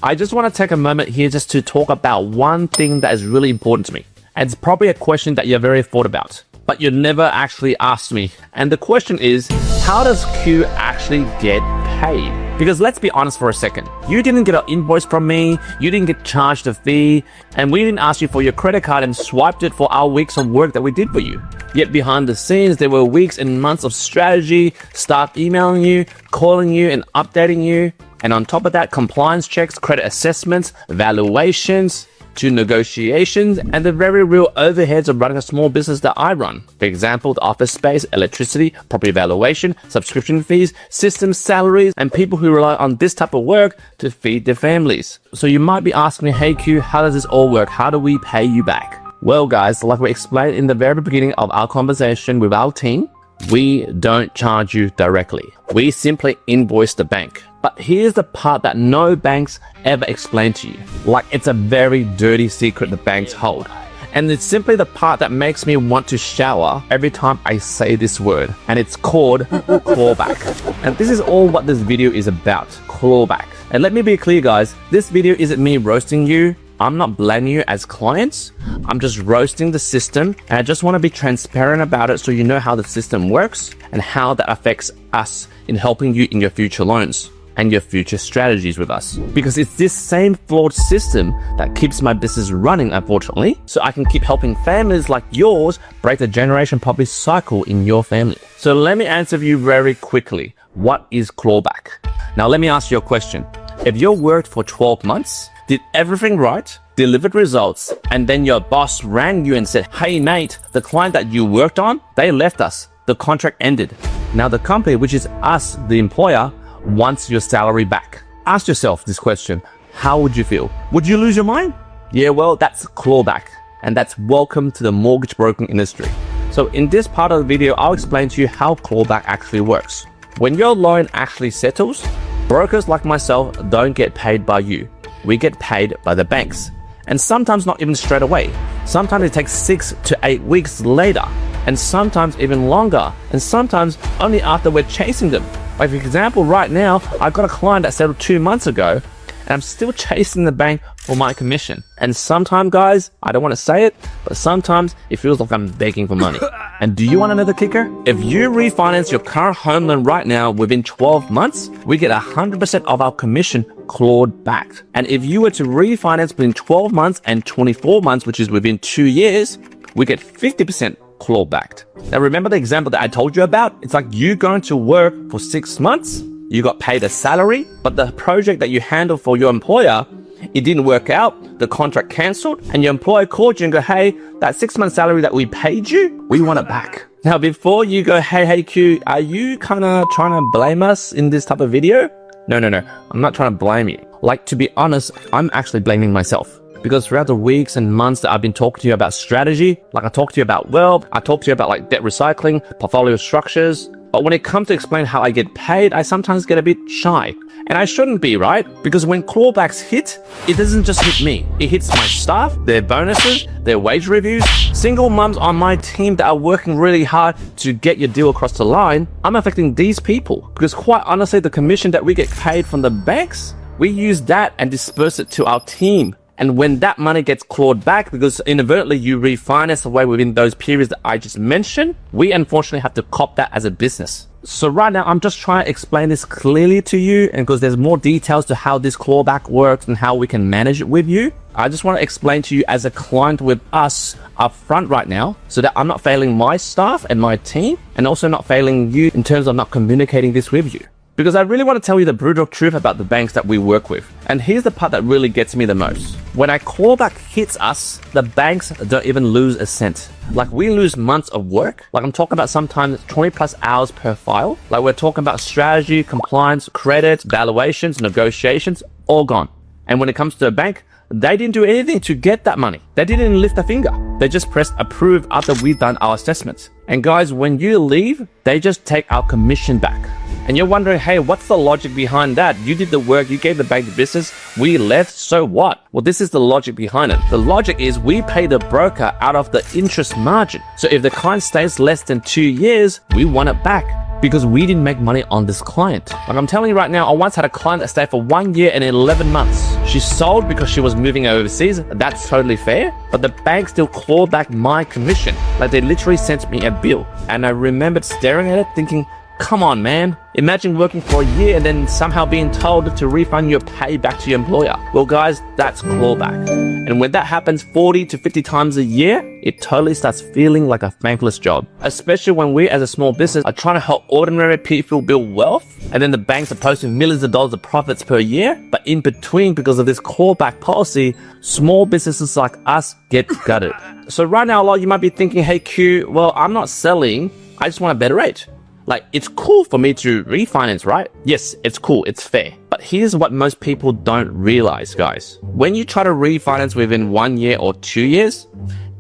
I just want to take a moment here just to talk about one thing that is really important to me. And it's probably a question that you're very thought about, but you never actually asked me. And the question is, how does Q actually get paid? Because let's be honest for a second. You didn't get an invoice from me, you didn't get charged a fee, and we didn't ask you for your credit card and swiped it for our weeks of work that we did for you. Yet behind the scenes, there were weeks and months of strategy, staff emailing you, calling you, and updating you. And on top of that, compliance checks, credit assessments, valuations, to negotiations, and the very real overheads of running a small business that I run. For example, the office space, electricity, property valuation, subscription fees, systems, salaries, and people who rely on this type of work to feed their families. So you might be asking me, hey Q, how does this all work? How do we pay you back? Well guys, like we explained in the very beginning of our conversation with our team, we don't charge you directly. We simply invoice the bank. But here's the part that no banks ever explain to you. Like it's a very dirty secret the banks hold. And it's simply the part that makes me want to shower every time I say this word. And it's called clawback. And this is all what this video is about, clawback. And let me be clear guys, this video isn't me roasting you. I'm not blaming you as clients. I'm just roasting the system, and I just want to be transparent about it so you know how the system works and how that affects us in helping you in your future loans and your future strategies with us. Because it's this same flawed system that keeps my business running, unfortunately, so I can keep helping families like yours break the generation poverty cycle in your family. So let me answer you very quickly. What is clawback? Now let me ask you a question. If you worked for 12 months, did everything right, delivered results, and then your boss rang you and said, hey mate, the client that you worked on, they left us. The contract ended. Now the company, which is us, the employer, wants your salary back. Ask yourself this question. How would you feel? Would you lose your mind? Yeah, well, that's clawback. And that's welcome to the mortgage broking industry. So in this part of the video, I'll explain to you how clawback actually works. When your loan actually settles, brokers like myself don't get paid by you. We get paid by the banks. And sometimes not even straight away. Sometimes it takes 6 to 8 weeks later. And sometimes even longer. And sometimes only after we're chasing them. Like for example, right now, I've got a client that settled 2 months ago, and I'm still chasing the bank for my commission. And sometimes, guys, I don't want to say it, but sometimes it feels like I'm begging for money. And do you want another kicker? If you refinance your current home loan right now within 12 months, we get 100% of our commission clawed back. And if you were to refinance between 12 months and 24 months, which is within 2 years, we get 50% clawback. Now remember the example that I told you about? It's like you going to work for 6 months, you got paid a salary, but the project that you handled for your employer, it didn't work out, the contract cancelled, and your employer called you and go, hey, that 6-month salary that we paid you, we want it back. Now before you go, hey Q, are you kind of trying to blame us in this type of video? No, I'm not trying to blame you. Like, to be honest, I'm actually blaming myself. Because throughout the weeks and months that I've been talking to you about strategy, like I talked to you about wealth, I talked to you about like debt recycling, portfolio structures. But when it comes to explain how I get paid, I sometimes get a bit shy. And I shouldn't be, right? Because when clawbacks hit, it doesn't just hit me. It hits my staff, their bonuses, their wage reviews, single mums on my team that are working really hard to get your deal across the line. I'm affecting these people. Because quite honestly, the commission that we get paid from the banks, we use that and disperse it to our team. And when that money gets clawed back, because inadvertently you refinance away within those periods that I just mentioned, we unfortunately have to cop that as a business. So right now, I'm just trying to explain this clearly to you, and because there's more details to how this clawback works and how we can manage it with you, I just want to explain to you as a client with us up front right now, so that I'm not failing my staff and my team, and also not failing you in terms of not communicating this with you. Because I really want to tell you the brutal truth about the banks that we work with. And here's the part that really gets me the most. When a clawback hits us, the banks don't even lose a cent. Like we lose months of work. Like I'm talking about sometimes 20 plus hours per file. Like we're talking about strategy, compliance, credit, valuations, negotiations, all gone. And when it comes to a bank, they didn't do anything to get that money. They didn't lift a finger. They just pressed approve after we've done our assessments. And guys, when you leave, they just take our commission back. And you're wondering, hey, what's the logic behind that? You did the work, you gave the bank the business, we left, so what? Well, this is the logic behind it. The logic is we pay the broker out of the interest margin. So if the client stays less than 2 years, we want it back. because we didn't make money on this client. Like I'm telling you right now, I once had a client that stayed for 1 year and 11 months. She sold because she was moving overseas. That's totally fair, but the bank still clawed back my commission. Like they literally sent me a bill, and I remembered staring at it thinking, come on, man. Imagine working for a year and then somehow being told to refund your pay back to your employer. Well, guys, that's clawback. And when that happens 40 to 50 times a year, it totally starts feeling like a thankless job. Especially when we as a small business are trying to help ordinary people build wealth, and then the banks are posting millions of dollars of profits per year. But in between, because of this clawback policy, small businesses like us get gutted. So right now, a lot of you might be thinking, hey Q, well, I'm not selling. I just want a better rate. Like, it's cool for me to refinance, right? Yes, it's cool, it's fair. But here's what most people don't realize, guys. When you try to refinance within 1 year or 2 years,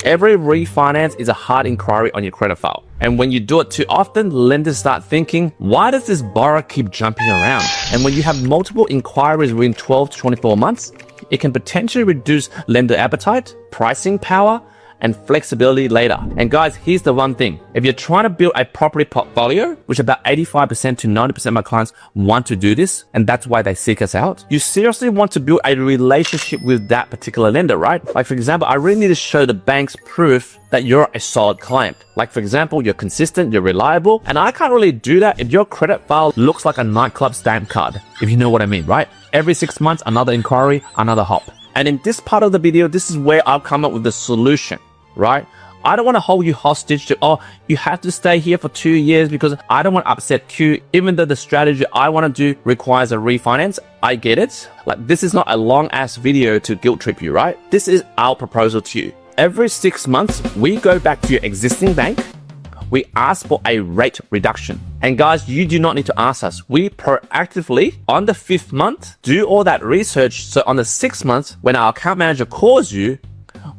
every refinance is a hard inquiry on your credit file. And when you do it too often, lenders start thinking, why does this borrower keep jumping around? And when you have multiple inquiries within 12 to 24 months, it can potentially reduce lender appetite, pricing power, and flexibility later. And guys, here's the one thing. If you're trying to build a property portfolio, which about 85% to 90% of my clients want to do this, and that's why they seek us out, you seriously want to build a relationship with that particular lender, right? Like for example, I really need to show the banks proof that you're a solid client. Like for example, you're consistent, you're reliable, and I can't really do that if your credit file looks like a nightclub stamp card, if you know what I mean, right? Every 6 months, another inquiry, another hop. And in this part of the video, this is where I'll come up with the solution, right? I don't want to hold you hostage to, oh, you have to stay here for 2 years because I don't want to upset Q, even though the strategy I want to do requires a refinance. I get it. Like, this is not a long ass video to guilt trip you, right? This is our proposal to you. Every 6 months, we go back to your existing bank. We ask for a rate reduction. And guys, you do not need to ask us. We proactively, on the 5th month, do all that research. So on the 6th month, when our account manager calls you,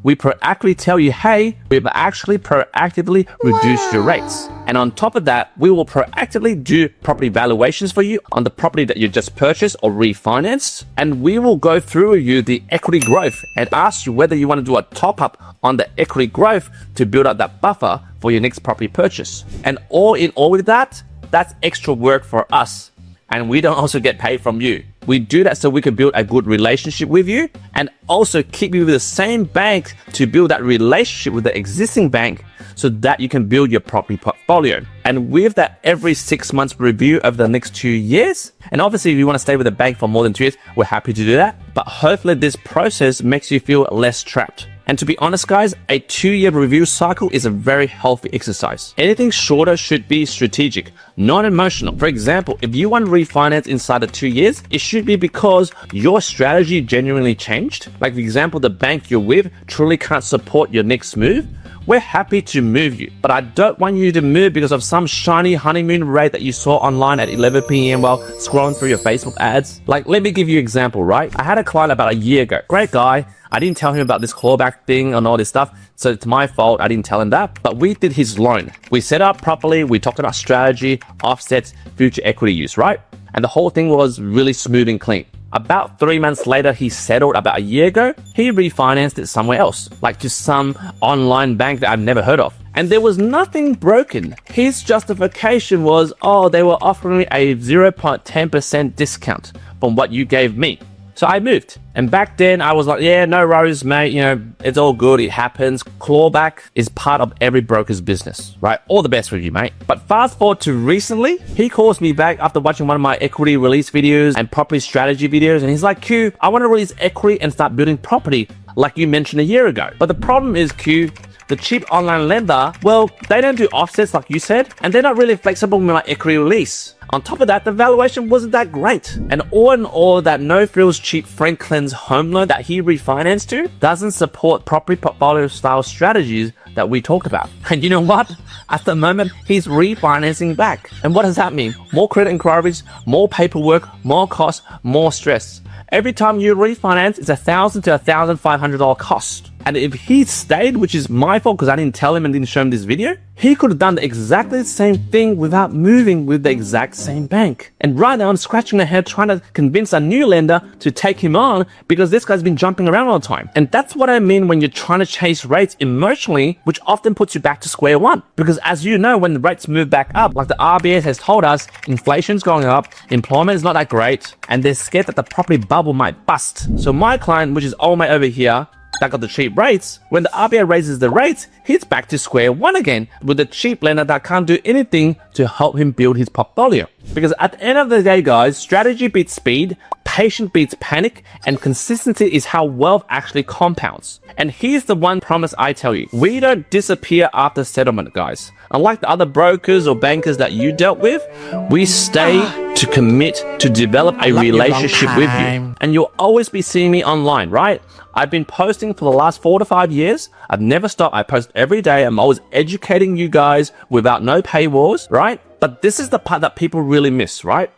we proactively tell you, hey, we've actually proactively reduced your rates. And on top of that, we will proactively do property valuations for you on the property that you just purchased or refinanced. And we will go through with you the equity growth and ask you whether you want to do a top up on the equity growth to build up that buffer for your next property purchase. And all in all with that, that's extra work for us. And we don't also get paid from you. We do that so we can build a good relationship with you and also keep you with the same bank to build that relationship with the existing bank so that you can build your property portfolio. And with that every 6 months review over the next 2 years, and obviously if you want to stay with the bank for more than 2 years, we're happy to do that. But hopefully this process makes you feel less trapped. And to be honest, guys, a 2-year review cycle is a very healthy exercise. Anything shorter should be strategic, not emotional. For example, if you want to refinance inside of 2 years, it should be because your strategy genuinely changed. Like for example, the bank you're with truly can't support your next move. We're happy to move you, but I don't want you to move because of some shiny honeymoon rate that you saw online at 11 p.m. while scrolling through your Facebook ads. Like, let me give you an example, right? I had a client about a year ago. Great guy. I didn't tell him about this clawback thing and all this stuff, so it's my fault. I didn't tell him that, but we did his loan. We set up properly. We talked about strategy, offsets, future equity use, right? And the whole thing was really smooth and clean. About 3 months later, he settled. About a year ago, he refinanced it somewhere else, like to some online bank that I've never heard of. And there was nothing broken. His justification was, oh, they were offering me a 0.10% discount from what you gave me. So I moved. And back then I was like, yeah, no worries, mate. You know, it's all good. It happens. Clawback is part of every broker's business, right? All the best for you, mate. But fast forward to recently, he calls me back after watching one of my equity release videos and property strategy videos. And he's like, Q, I want to release equity and start building property like you mentioned a year ago. But the problem is, Q, the cheap online lender, well, they don't do offsets like you said, and they're not really flexible with my equity release. On top of that, the valuation wasn't that great. And all in all, that no-frills cheap Franklin's home loan that he refinanced to doesn't support property portfolio style strategies that we talked about. And you know what? At the moment, he's refinancing back. And what does that mean? More credit inquiries, more paperwork, more costs, more stress. Every time you refinance, it's $1,000 to $1,500 cost. And if he stayed, which is my fault because I didn't tell him and didn't show him this video, he could have done exactly the same thing without moving with the exact same bank. And right now I'm scratching my head trying to convince a new lender to take him on because this guy's been jumping around all the time. And that's what I mean when you're trying to chase rates emotionally, which often puts you back to square one. Because as you know, when the rates move back up, like the RBA has told us, inflation's going up, employment is not that great, and they're scared that the property bubble might bust. So my client, which is old mate over here, that got the cheap rates, when the RBA raises the rates, he's back to square one again with a cheap lender that can't do anything to help him build his portfolio. Because at the end of the day, guys, strategy beats speed, patience beats panic, and consistency is how wealth actually compounds. And here's the one promise I tell you. We don't disappear after settlement, guys. Unlike the other brokers or bankers that you dealt with, we stay to commit to develop a relationship with you. And you'll always be seeing me online, right? I've been posting for the last 4 to 5 years. I've never stopped. I post every day. I'm always educating you guys without no paywalls, right? But this is the part that people really miss, right?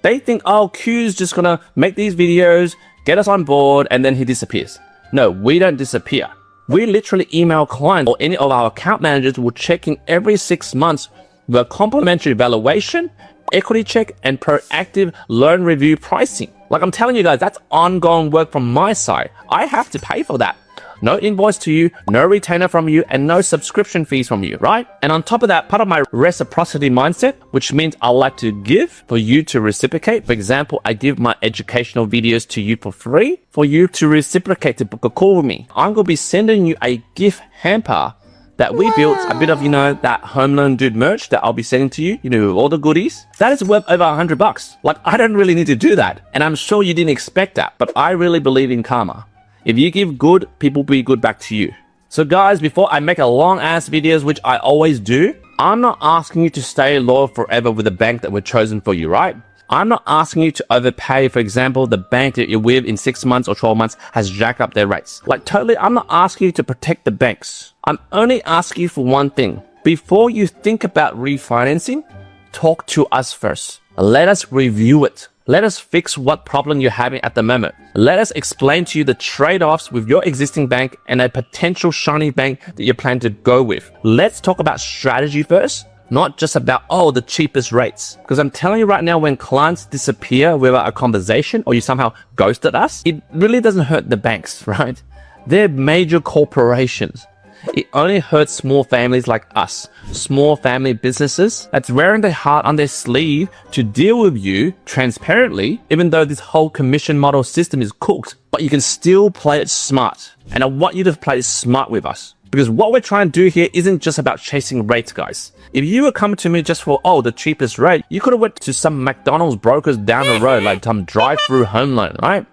They think, oh, Q's just gonna make these videos, get us on board, and then he disappears. No, we don't disappear. We literally email clients or any of our account managers will check in every 6 months with a complimentary valuation, equity check, and proactive loan review pricing. Like I'm telling you guys, that's ongoing work from my side. I have to pay for that. No invoice to you, no retainer from you, and no subscription fees from you, right? And on top of that, part of my reciprocity mindset, which means I like to give for you to reciprocate. For example, I give my educational videos to you for free for you to reciprocate, to book a call with me. I'm going to be sending you a gift hamper that we built, a bit of, that home loan dude merch that I'll be sending to you, all the goodies. That is worth over $100. Like, I don't really need to do that. And I'm sure you didn't expect that, but I really believe in karma. If you give good, people will be good back to you. So guys, before I make a long ass videos, which I always do, I'm not asking you to stay loyal forever with the bank that we're chosen for you, right? I'm not asking you to overpay. For example, the bank that you're with in 6 months or 12 months has jacked up their rates. Like totally, I'm not asking you to protect the banks. I'm only asking you for one thing. Before you think about refinancing, talk to us first. Let us review it. Let us fix what problem you're having at the moment. Let us explain to you the trade-offs with your existing bank and a potential shiny bank that you plan to go with. Let's talk about strategy first, not just about, the cheapest rates. Because I'm telling you right now, when clients disappear without a conversation or you somehow ghosted us, it really doesn't hurt the banks, right? They're major corporations. It only hurts small families like us, small family businesses that's wearing their heart on their sleeve to deal with you transparently, even though this whole commission model system is cooked, but you can still play it smart. And I want you to play it smart with us. Because what we're trying to do here isn't just about chasing rates, guys. If you were coming to me just for, the cheapest rate, you could have went to some McDonald's brokers down the road, like some drive-through home loan, right?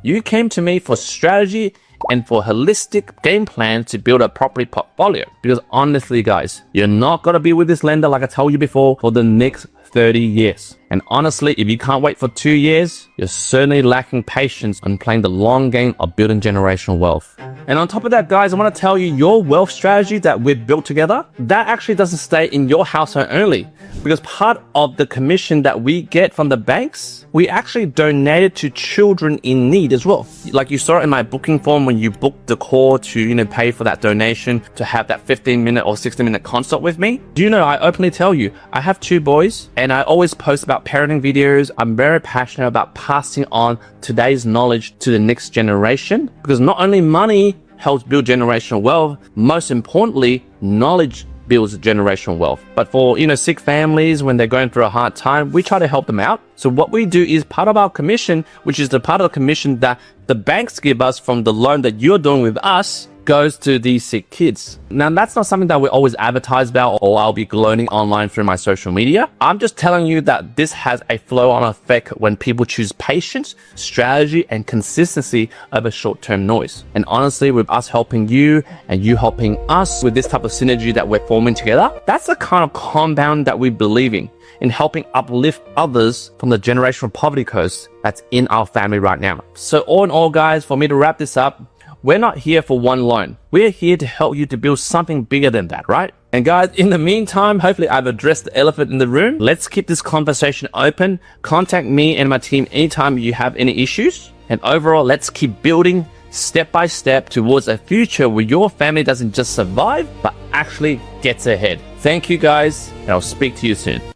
You came to me for strategy and for holistic game plan to build a property portfolio. Because honestly, guys, you're not going to be with this lender, like I told you before, for the next 30 years. And honestly, if you can't wait for 2 years, you're certainly lacking patience on playing the long game of building generational wealth. And on top of that, guys, I want to tell you your wealth strategy that we've built together, that actually doesn't stay in your household only. Because part of the commission that we get from the banks, we actually donate it to children in need as well. Like you saw it in my booking form when you booked the call to, pay for that donation to have that 15-minute or 60-minute consult with me. Do you know, I openly tell you, I have 2 boys and I always post about parenting videos. I'm very passionate about passing on today's knowledge to the next generation, because not only money helps build generational wealth, most importantly, knowledge builds generational wealth. But for, sick families, when they're going through a hard time, we try to help them out. So what we do is part of our commission, which is the part of the commission that the banks give us from the loan that you're doing with us, goes to these sick kids. Now, that's not something that we always advertise about or I'll be gloating online through my social media. I'm just telling you that this has a flow-on effect when people choose patience, strategy, and consistency over short-term noise. And honestly, with us helping you and you helping us with this type of synergy that we're forming together, that's the kind of compound that we believe in helping uplift others from the generational poverty curse that's in our family right now. So all in all, guys, for me to wrap this up, we're not here for one loan. We're here to help you to build something bigger than that, right? And guys, in the meantime, hopefully I've addressed the elephant in the room. Let's keep this conversation open. Contact me and my team anytime you have any issues. And overall, let's keep building step by step towards a future where your family doesn't just survive, but actually gets ahead. Thank you guys, and I'll speak to you soon.